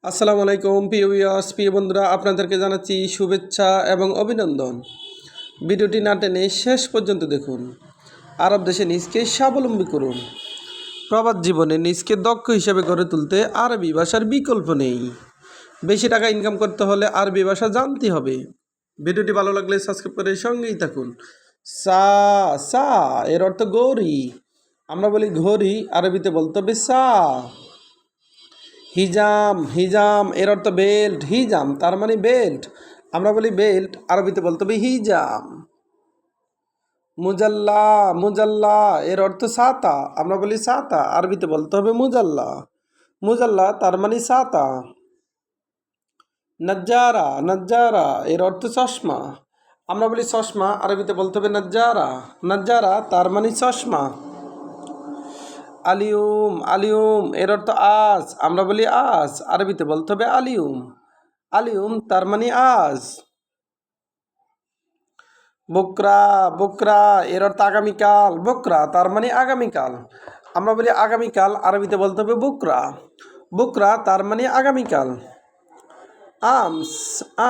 আসসালামু আলাইকুম প্রিয় ভিউয়ার্স, প্রিয় বন্ধুরা, আপনাদেরকে জানাচ্ছি শুভেচ্ছা এবং অভিনন্দন। ভিডিওটি না টেনে শেষ পর্যন্ত দেখুন। আরব দেশে নিজকে স্বাবলম্বী করুন। প্রবাস জীবনে নিজকে দক্ষ হিসেবে গড়ে তুলতে আরবি ভাষার বিকল্প নেই। বেশি টাকা ইনকাম করতে হলে আরবি ভাষা জানতে হবে। ভিডিওটি ভালো লাগলে সাবস্ক্রাইব করে সঙ্গেই থাকুন। সা সা এর অর্থ গৌরী। আমরা বলি ঘড়ি, আরবিতে বলতে হবে সা। হিজাম হিজাম এর অর্থ বেল্ট। হিজাম তার মানে বেল্ট, আমরা বলি বেল্ট, আরবিতে বলতে হবে হিজাম। মুজাল্লা মুজাল্লা এর অর্থ ছাতা, আমরা বলি ছাতা, আরবিতে বলতে হবে মুজাল্লা। মুজাল্লা তার মানে ছাতা। নজ্জারা নজ্জারা এর অর্থ চশমা, আমরা বলি চশমা, আরবিতে বলতে হবে নজ্জারা। নজ্জারা তার মানে চশমা। আলিউম আলিউম এর অর্থ আজ, আমরা বলি আজ, আরবিতে বলতে হবে আলিউম। আলিউম তার মানে আজ। বকরা বকরা এর অর্থ আগামীকাল। বকরা তার মানে আগামীকাল, আমরা বলি আগামীকাল, আরবিতে বলতে হবে বকরা। বকরা তার মানে আগামীকাল। আমস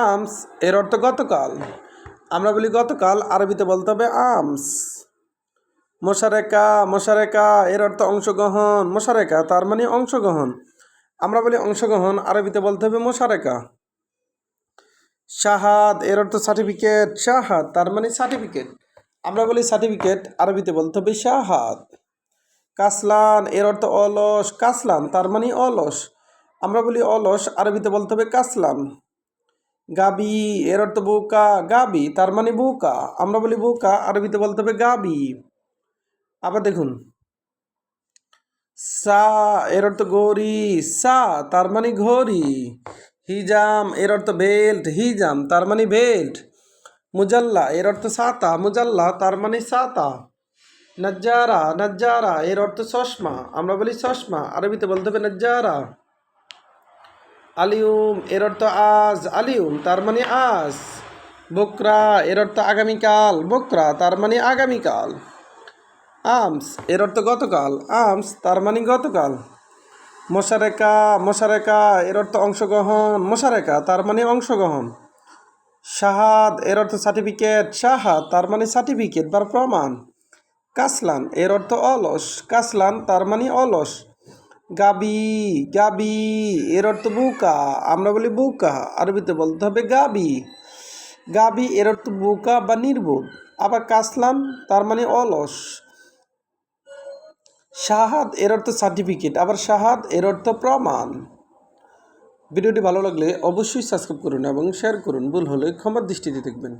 আমস এর অর্থ গতকাল, আমরা বলি গতকাল, আরবিতে বলতে হবে আমস। মোশারেকা মোশারেকা এর অর্থ অংশগ্রহণ। মোশারেকা তার মানে অংশগ্রহণ, আমরা বলি অংশগ্রহণ, আরবিতে বলতে হবে মোশারেকা। শাহাদ এর অর্থ সার্টিফিকেট। শাহাদ তার মানে সার্টিফিকেট, আমরা বলি সার্টিফিকেট, আরবিতে বলতে হবে শাহাদ। কাসলান এর অর্থ অলস। কাসলান তার মানে অলস, আমরা বলি অলস, আরবিতে বলতে হবে কাসলান। গাবি এর অর্থ বোকা। গাবি তার মানে বোকা, আমরা বলি বোকা, আরবিতে বলতে হবে গাবি। আবার দেখুন, সা এর অর্থ গড়ি। সা তার মানে ঘড়ি। হিজাম এর অর্থ বেল্ট। হিজাম তার মানে বেল্ট। মুজাল্লা এর অর্থ ছাতা। মুজাল্লা তার মানে ছাতা। নজ্জারা নজ্জারা এর অর্থ চশমা, আমরা বলি চশমা, আরবিতে বলতে হবে নজ্জারা। আলিউম এর অর্থ আজ। আলিউম তার মানে আজ। বকরা এর অর্থ আগামীকাল। বকরা তার মানে আগামীকাল। আমস এর অর্থ গতকাল। আমস তার মানে গতকাল। মোশারেকা মোশারেকা এর অর্থ অংশগ্রহণ। মোশারেকা তার মানে অংশগ্রহণ। শাহাদ এর অর্থ সার্টিফিকেট। শাহাদ তার মানে সার্টিফিকেট বা প্রমাণ। কাসলান এর অর্থ অলস। কাসলান তার মানে অলস। গাবি গাবি এর অর্থ বুকা, আমরা বলি বুকা, আরবিতে বলতে হবে গাবি। গাবি এর অর্থ বুকা বা নির্বোধ। আবার কাসলান তার মানে অলস। শাহাদ এর অর্থ সার্টিফিকেট, আবার শাহাদ এর অর্থ প্রমাণ। ভিডিওটি ভালো লাগলে অবশ্যই সাবস্ক্রাইব করুন এবং শেয়ার করুন। ভুল হলে ক্ষমার দৃষ্টিতে দেখবেন।